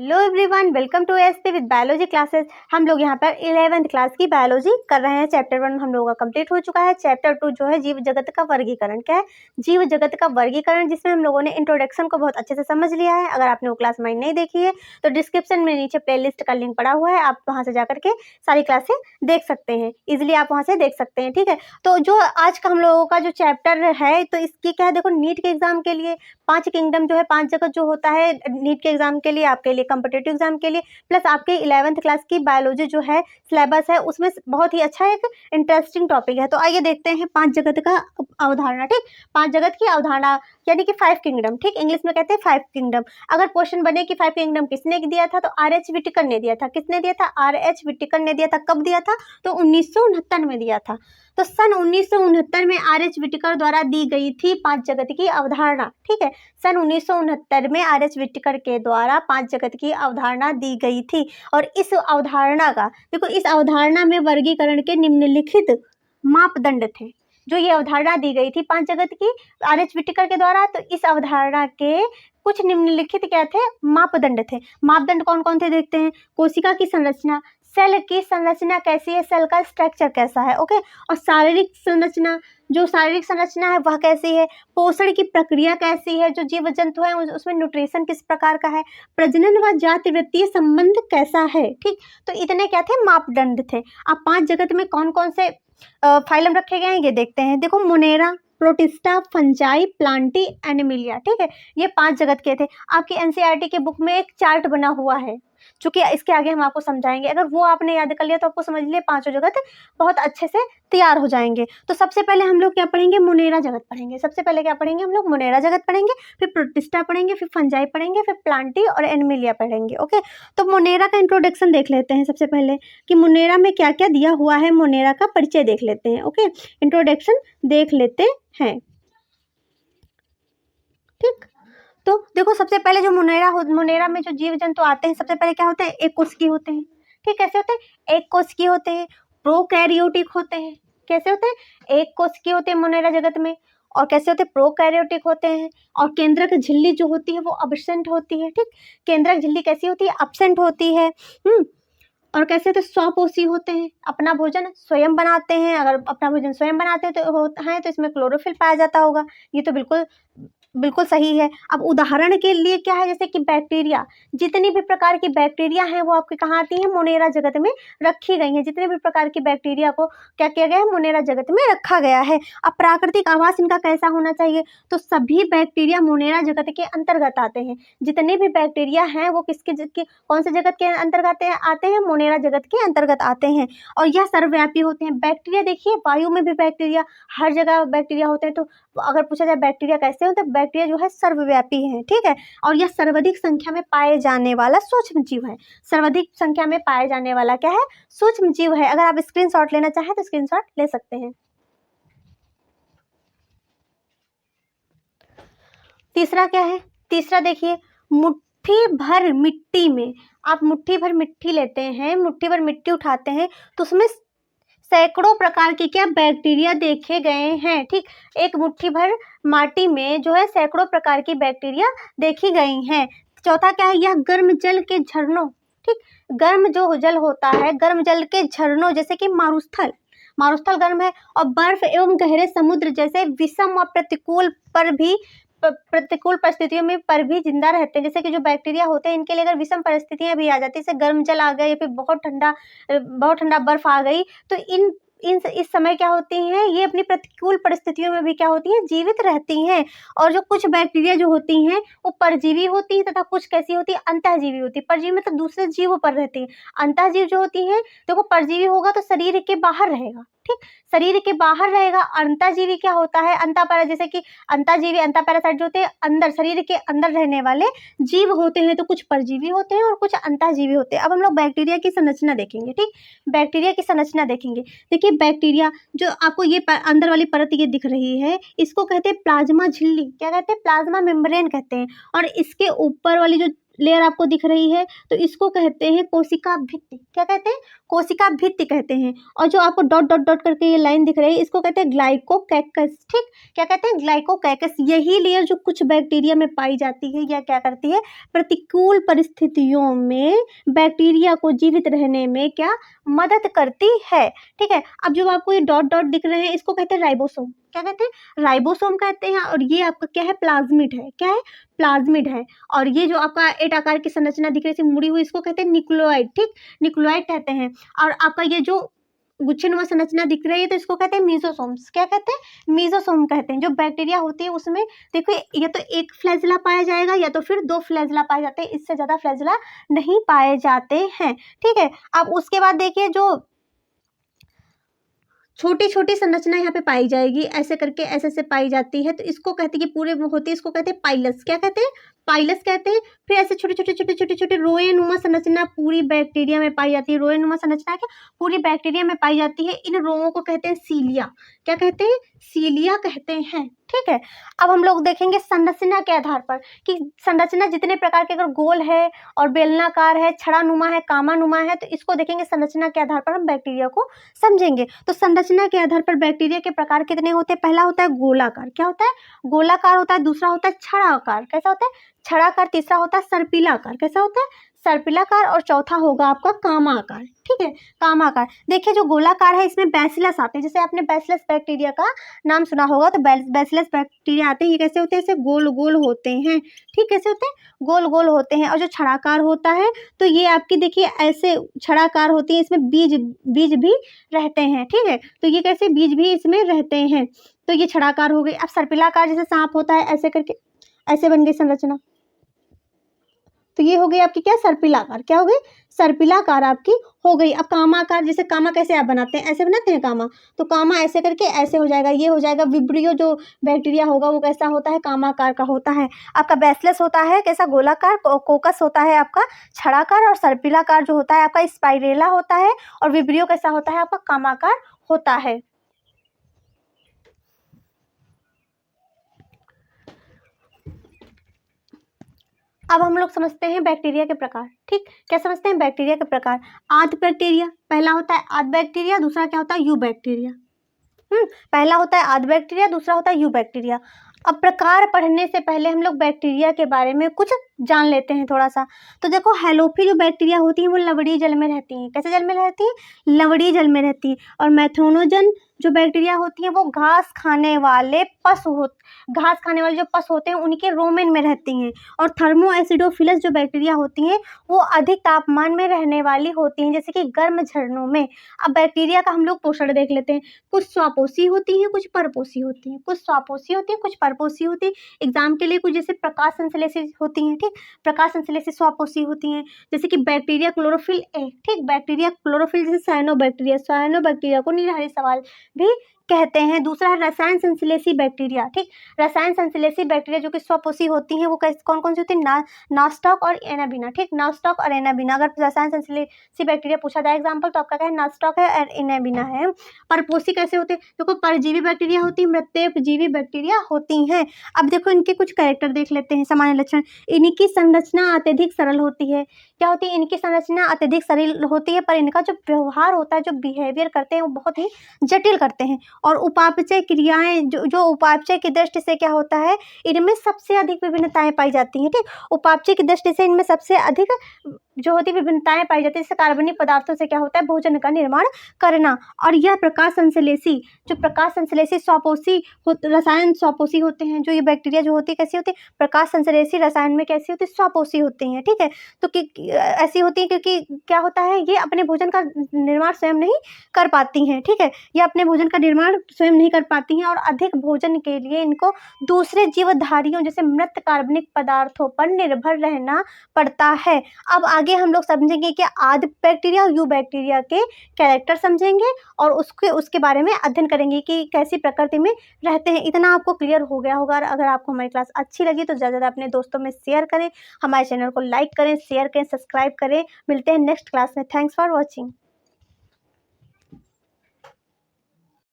Hello everyone, welcome to SP with biology classes. हम लोग यहाँ पर 11th क्लास की बायोलॉजी कर रहे हैं। चैप्टर 1 हम लोगों का कंप्लीट हो चुका है। चैप्टर 2 जो है जीव जगत का वर्गीकरण। क्या है? जीव जगत का वर्गीकरण, जिसमें हम लोगों ने इंट्रोडक्शन को बहुत अच्छे से समझ लिया है। अगर आपने वो क्लास हमारी नहीं देखी है तो डिस्क्रिप्शन में नीचे प्लेलिस्ट का लिंक पड़ा हुआ है, आप वहाँ से जाकर के सारी क्लासें देख सकते हैं। ईजिली आप वहाँ से देख सकते हैं। ठीक है, तो जो आज का हम लोगों का जो चैप्टर है, तो इसकी क्या है, देखो नीट के एग्जाम के लिए 5 किंगडम जो है, 5 जगत जो होता है नीट के एग्जाम के लिए, आपके लिए कॉम्पिटेटिव एग्जाम के लिए, प्लस आपके 11th क्लास की बायोलॉजी जो है सिलेबस है, उसमें बहुत ही अच्छा एक इंटरेस्टिंग टॉपिक है। तो आइए देखते हैं 5 जगत का अवधारणा। ठीक, 5 जगत की अवधारणा यानी कि 5 किंगडम। ठीक, इंग्लिश में कहते हैं 5 किंगडम। अगर क्वेश्चन बने कि 5 किंगडम किसने दिया था, तो R.H. विटिकर ने दिया था। किसने दिया था? R.H. विटिकर ने दिया था। कब दिया था? तो 1969 में दिया था। तो सन 1969 में R.H. विटिकर द्वारा दी गई थी 5 जगत की अवधारणा। ठीक है, सन 1969 में R.H. विटिकर के द्वारा 5 जगत की अवधारणा दी गई थी। और इस अवधारणा का देखो, इस अवधारणा में वर्गीकरण के निम्नलिखित मापदंड थे। जो ये अवधारणा दी गई थी 5 जगत की R.H. विटिकर के द्वारा, तो इस अवधारणा के कुछ निम्नलिखित क्या थे? मापदंड थे। मापदंड कौन कौन थे देखते हैं। कोशिका की संरचना, सेल की संरचना कैसी है, सेल का स्ट्रक्चर कैसा है, ओके। और शारीरिक संरचना, जो शारीरिक संरचना है वह कैसी है। पोषण की प्रक्रिया कैसी है, जो जीव जंतु है उसमें न्यूट्रिशन किस प्रकार का है। प्रजनन व जातिवृत्तीय संबंध कैसा है। ठीक, तो इतने क्या थे? मापदंड थे। अब 5 जगत में कौन कौन से फाइलम रखे गए हैं ये देखते हैं। देखो, Monera, protista, fungi, Plantae, Animalia. ठीक है, ये 5 जगत के थे। आपकी एनसीईआरटी के बुक में एक चार्ट बना हुआ है, चूंकि इसके आगे हम आपको समझाएंगे। अगर वो आपने याद कर लिया तो आपको समझ लिए 5 जगत बहुत अच्छे से तैयार हो जाएंगे। तो सबसे पहले हम लोग क्या पढ़ेंगे? मोनेरा जगत पढ़ेंगे। सबसे पहले क्या पढ़ेंगे हम लोग? मोनेरा जगत पढ़ेंगे, फिर प्रोटिस्टा पढ़ेंगे, फिर फंजाई पढ़ेंगे, फिर प्लांटी और एनिमिलिया पढ़ेंगे। ओके, तो मोनेरा का इंट्रोडक्शन देख लेते हैं सबसे पहले कि मोनेरा में क्या क्या दिया हुआ है। मोनेरा का परिचय देख लेते हैं। ओके, इंट्रोडक्शन देख लेते हैं। ठीक, तो देखो, सबसे पहले जो मोनेरा में जो जीव जंतु आते हैं, सबसे पहले क्या होते हैं? एक कोशिकीय होते हैं। ठीक, कैसे होते हैं? एक कोशिकीय होते हैं। प्रोकैरियोटिक होते हैं। कैसे होते हैं? एक कोशिकीय होते हैं मोनेरा जगत में। और कैसे होते हैं? प्रोकैरियोटिक होते हैं। और केंद्रक झिल्ली जो होती है वो अब्सेंट होती है। ठीक, केंद्रक झिल्ली कैसी होती है? अब्सेंट होती है। और कैसे? तो स्वपोषी होते हैं, अपना भोजन स्वयं बनाते हैं। अगर अपना भोजन स्वयं बनाते हैं तो इसमें क्लोरोफिल पाया जाता होगा। ये तो बिल्कुल बिल्कुल सही है। अब उदाहरण के लिए क्या है, जैसे कि बैक्टीरिया, जितनी भी प्रकार की बैक्टीरिया हैं वो आपके कहाँ आती हैं? मोनेरा जगत में रखी गई हैं। जितने भी प्रकार की बैक्टीरिया को क्या किया गया है? मोनेरा जगत में रखा गया है। अब प्राकृतिक आवास इनका कैसा होना चाहिए? तो सभी बैक्टीरिया मोनेरा जगत के अंतर्गत आते हैं। जितने भी बैक्टीरिया हैं वो कौन से जगत के अंतर्गत आते हैं? मोनेरा जगत के अंतर्गत आते हैं। और यह सर्वव्यापी होते हैं। बैक्टीरिया देखिए, वायु में भी बैक्टीरिया, हर जगह बैक्टीरिया होते हैं। तो अगर पूछा जाए बैक्टीरिया कैसे होते हैं, बैक्टीरिया जो है सर्वव्यापी है। ठीक है, और यह सर्वाधिक संख्या में पाए जाने वाला सूक्ष्म जीव है। सर्वाधिक संख्या में पाए जाने वाला क्या है? सूक्ष्म जीव है। अगर आप स्क्रीनशॉट लेना चाहें तो स्क्रीनशॉट ले सकते हैं। तीसरा क्या है? तीसरा देखिए, मुट्ठी भर मिट्टी में, आप मुट्ठी भर मिट्टी लेते हैं, मुट्ठी भर मिट्टी उठाते हैं, तो उसमें सैकड़ों प्रकार के क्या बैक्टीरिया देखे गए हैं। ठीक, एक मुट्ठी भर माटी में जो है सैकड़ों प्रकार की बैक्टीरिया देखी गई हैं। चौथा क्या है? यह गर्म जल के झरनों, ठीक, गर्म जो जल होता है, गर्म जल के झरनों जैसे कि मारुस्थल, मारुस्थल गर्म है। और बर्फ एवं गहरे समुद्र जैसे विषम और प्रतिकूल परिस्थितियों में पर भी जिंदा रहते हैं। जैसे कि जो बैक्टीरिया होते हैं, इनके लिए अगर विषम परिस्थितियां भी आ जाती है, जैसे गर्म जल आ गया या फिर बहुत ठंडा बर्फ आ गई, तो इस समय क्या होती हैं? ये अपनी प्रतिकूल परिस्थितियों में भी क्या होती हैं? जीवित रहती हैं। और जो कुछ बैक्टीरिया जो होती हैं वो परजीवी होती हैं, तथा कुछ कैसी होती है? अंतःजीवी होती है। परजीवी मतलब दूसरे जीवों पर रहती है। अंतःजीव जो होती है, देखो, परजीवी होगा तो शरीर के बाहर रहेगा। ठीक, शरीर के बाहर रहेगा। अंतःजीवी क्या होता है? जैसे कि अंतःजीवी, अंतःपैरासाइट जो होते हैं अंदर, शरीर के अंदर रहने वाले जीव होते हैं। तो कुछ परजीवी होते हैं और कुछ अंतःजीवी होते हैं। अब हम लोग बैक्टीरिया की संरचना देखेंगे। ठीक, बैक्टीरिया की संरचना देखेंगे। देखिए, बैक्टीरिया जो आपको ये अंदर वाली परत ये दिख रही है, इसको कहते हैं प्लाज्मा झिल्ली। क्या कहते हैं? प्लाज्मा मेम्ब्रेन कहते हैं। और इसके ऊपर वाली जो लेयर आपको दिख रही है तो इसको कहते हैं कोशिका भित्ति। क्या कहते हैं? कोशिका भित्ति कहते हैं। और जो आपको डॉट डॉट डॉट करके ये लाइन दिख रही है इसको कहते हैं ग्लाइकोकैकस। ठीक, क्या कहते हैं? ग्लाइकोकैकस। यही लेयर जो कुछ बैक्टीरिया में पाई जाती है या क्या करती है, प्रतिकूल परिस्थितियों में बैक्टीरिया को जीवित रहने में क्या मदद करती है। ठीक है, अब जो आपको ये डॉट डॉट दिख रहे हैं इसको कहते हैं राइबोसोम। क्या कहते हैं? राइबोसोम कहते हैं। और ये आपका क्या है? प्लाज्मिड है। क्या है? प्लाज्मिड है। और ये जो आपका एट आकार की संरचना दिख रही है मुड़ी हुई इसको कहते हैं न्यूक्लियोइड। ठीक, न्यूक्लियोइड कहते हैं। और आपका ये जो गुच्छेनुमा संरचना दिख रही है तो इसको कहते हैं मीजोसोम्स। क्या कहते हैं? मीजोसोम कहते हैं। जो बैक्टीरिया होती है उसमें देखो या तो एक फ्लैजिला पाया जाएगा या तो फिर 2 फ्लैजिला पाए जाते हैं, इससे ज़्यादा फ्लैजिला नहीं पाए जाते हैं। ठीक है, अब उसके बाद देखिए जो छोटी छोटी संरचना यहाँ पे पाई जाएगी, ऐसे करके ऐसे ऐसे पाई जाती है तो इसको कहते हैं कि पूरे वो होती है, इसको कहते हैं पाइलस। क्या कहते हैं? पाइलस कहते हैं। फिर ऐसे छोटे छोटे छोटे छोटे छोटे रोएनुमा संरचना पूरी बैक्टीरिया में पाई जाती है। रोएनुमा संरचना क्या? पूरी बैक्टीरिया में पाई जाती है। इन रोओं को कहते हैं सीलिया। क्या कहते हैं? सीलिया कहते हैं। ठीक है, अब हम लोग देखेंगे संरचना के आधार पर कि संरचना जितने प्रकार के, अगर गोल है और बेलनाकार है, छड़ानुमा है, कामानुमा है, तो इसको देखेंगे संरचना के आधार पर हम बैक्टीरिया को समझेंगे। तो संरचना के आधार पर बैक्टीरिया के प्रकार कितने होते हैं? पहला होता है गोलाकार। क्या होता है? गोलाकार होता है। दूसरा होता है छड़ाकार। कैसा होता है? छड़ाकार। तीसरा होता है सर्पिलाकार। कैसा होता है? सर्पिलाकार। और चौथा होगा आपका कामाकार। ठीक है, कामाकार। देखिए जो गोलाकार है इसमें बैसिलस आते हैं। जैसे आपने बैसिलस बैक्टीरिया का नाम सुना होगा तो बैसिलस बैक्टीरिया आते हैं। ये कैसे होते हैं? ऐसे गोल गोल होते हैं। ठीक, कैसे होते हैं? गोल गोल होते हैं। और जो छड़ाकार होता है तो ये आपकी देखिए ऐसे छड़ाकार होती है, इसमें बीज बीज भी रहते हैं। ठीक है, तो ये कैसे बीज भी इसमें रहते हैं, तो ये छड़ाकार हो गई। अब सर्पिलाकार जैसे सांप होता है ऐसे करके ऐसे बन गई संरचना, तो ये हो गई आपकी क्या? सर्पिलाकार। क्या हो गई? सर्पिलाकार आपकी हो गई। अब कामाकार, जैसे कामा कैसे आप बनाते हैं? ऐसे बनाते हैं कामा, तो कामा ऐसे करके ऐसे हो जाएगा, ये हो जाएगा। विब्रियो जो बैक्टीरिया होगा वो कैसा होता है? कामाकार का होता है। आपका बैसिलस होता है कैसा? गोलाकार। कोकस होता है आपका छड़ाकार। और सर्पिलाकार जो होता है आपका स्पाइरेला होता है। और विब्रियो कैसा होता है? आपका कामाकार होता है। अब हम लोग समझते हैं बैक्टीरिया के प्रकार। ठीक, क्या समझते हैं? बैक्टीरिया के प्रकार। आद बैक्टीरिया पहला होता है आद बैक्टीरिया, दूसरा क्या होता है? You bacteria. पहला होता है आद बैक्टीरिया, दूसरा होता है यू बैक्टीरिया। अब प्रकार पढ़ने से पहले हम लोग बैक्टीरिया के बारे में कुछ जान लेते हैं थोड़ा सा। तो देखो हैलोफिल जो बैक्टीरिया होती हैं वो लवणीय जल में रहती हैं। कैसे जल में रहती हैं? लवणीय जल में रहती हैं। और मैथ्रोनोजन जो बैक्टीरिया होती हैं वो घास खाने वाले जो पशु होते हैं उनके रोमेन में रहती हैं। और थर्मोएसिडोफिलस जो बैक्टीरिया होती हैं वो अधिक तापमान में रहने वाली होती हैं, जैसे कि गर्म झरनों में। अब बैक्टीरिया का हम लोग पोषण देख लेते हैं। कुछ स्वापोषी होती हैं, कुछ परपोषी होती हैं। कुछ स्वापोषी होती हैं, कुछ परपोषी होती हैं। एग्जाम के लिए कुछ जैसे प्रकाश संश्लेषी होती हैं। ठीक, प्रकाश संश्लेषी स्वापोषी होती हैं, जैसे कि बैक्टीरिया क्लोरोफिल ए। ठीक, बैक्टीरिया क्लोरोफिल जैसे साइनोबैक्टीरिया को निरहरी सवाल भी कहते हैं। दूसरा है रसायन संश्लेषी बैक्टीरिया। ठीक, रसायन संश्लेषी बैक्टीरिया जो कि स्वपोषी होती हैं वो कौन कौन सी होती है? नास्टॉक और एनाबिना। ठीक, नास्टॉक और एनाबिना। अगर रसायन संश्लेषी बैक्टीरिया पूछा जाए एग्जाम्पल तो आपका क्या है? नास्टॉक है और एनाबिना है। परपोषी कैसे होते हैं? देखो परजीवी बैक्टीरिया होती है, मृत्युपजीवी बैक्टीरिया होती हैं। अब देखो इनके कुछ कैरेक्टर देख लेते हैं, सामान्य लक्षण। इनकी संरचना अत्यधिक सरल होती है। क्या होती है? इनकी संरचना अत्यधिक सरल होती है, पर इनका जो व्यवहार होता है, जो बिहेवियर करते हैं वो बहुत ही जटिल करते हैं। और उपापचय क्रियाएं जो उपापचय की दृष्टि से क्या होता है? इनमें सबसे अधिक विभिन्नताएं पाई जाती हैं। ठीक, उपापचय की दृष्टि से इनमें सबसे अधिक जो होती है विभिन्नताएं पाई जाती है। जैसे कार्बनिक पदार्थों से क्या होता है? भोजन का निर्माण करना। और यह प्रकाश संश्लेषी जो प्रकाश संश्लेषी स्वपोषी रसायन स्वपोषी होते हैं। जो ये बैक्टीरिया जो होती है कैसी होती है? प्रकाश संश्लेषी रसायन में कैसी होती है? स्वपोषी होती हैं। ठीक है, तो ऐसी होती है क्योंकि क्या होता है? ये अपने भोजन का निर्माण स्वयं नहीं कर पाती हैं। ठीक है, ये अपने भोजन का निर्माण स्वयं नहीं कर पाती हैं और अधिक भोजन के लिए इनको दूसरे जीवधारियों जैसे मृत कार्बनिक पदार्थों पर निर्भर रहना पड़ता है। अब आगे हम लोग समझेंगे कि आद बैक्टीरिया और यू बैक्टीरिया के कैरेक्टर समझेंगे और उसके बारे में अध्ययन करेंगे कि कैसी प्रकृति में रहते हैं। इतना आपको क्लियर हो गया होगा। अगर आपको हमारी क्लास अच्छी लगी तो ज़्यादा अपने दोस्तों में शेयर करें, हमारे चैनल को लाइक करें, शेयर करें, सब्सक्राइब करें। मिलते हैं नेक्स्ट क्लास में। Thanks for watching.